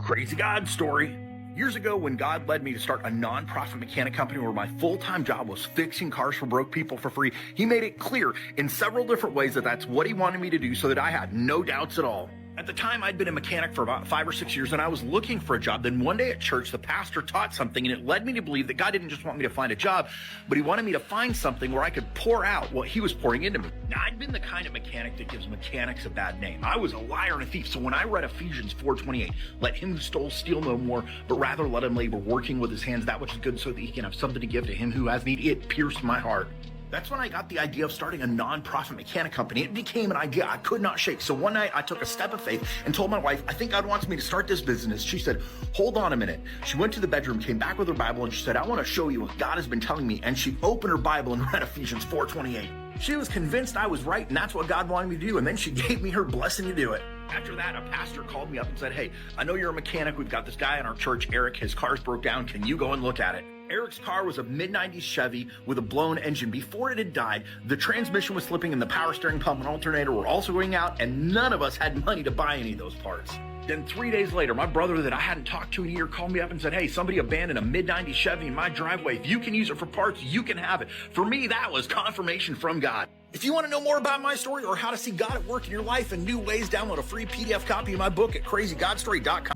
Crazy God story. Years ago, when God led me to start a nonprofit mechanic company where my full-time job was fixing cars for broke people for free, He made it clear in several different ways that that's what He wanted me to do so that I had no doubts at all. At the time, I'd been a mechanic for about 5 or 6 years, and I was looking for a job. Then one day at church, the pastor taught something, and it led me to believe that God didn't just want me to find a job, but He wanted me to find something where I could pour out what He was pouring into me. Now, I'd been the kind of mechanic that gives mechanics a bad name. I was a liar and a thief, so when I read Ephesians 4:28, let him who stole steal no more, but rather let him labor, working with his hands that which is good so that he can have something to give to him who has need, it pierced my heart. That's when I got the idea of starting a nonprofit mechanic company. It became an idea I could not shake. So one night I took a step of faith and told my wife, I think God wants me to start this business. She said, hold on a minute. She went to the bedroom, came back with her Bible, and she said, I want to show you what God has been telling me. And she opened her Bible and read Ephesians 4:28. She was convinced I was right, and that's what God wanted me to do. And then she gave me her blessing to do it. After that, a pastor called me up and said, hey, I know you're a mechanic. We've got this guy in our church, Eric. His car's broke down. Can you go and look at it? Eric's car was a mid-90s Chevy with a blown engine. Before it had died, the transmission was slipping and the power steering pump and alternator were also going out, and none of us had money to buy any of those parts. Then 3 days later, my brother that I hadn't talked to in a year called me up and said, hey, somebody abandoned a mid-90s Chevy in my driveway. If you can use it for parts, you can have it. For me, that was confirmation from God. If you want to know more about my story or how to see God at work in your life in new ways, download a free PDF copy of my book at crazygodstory.com.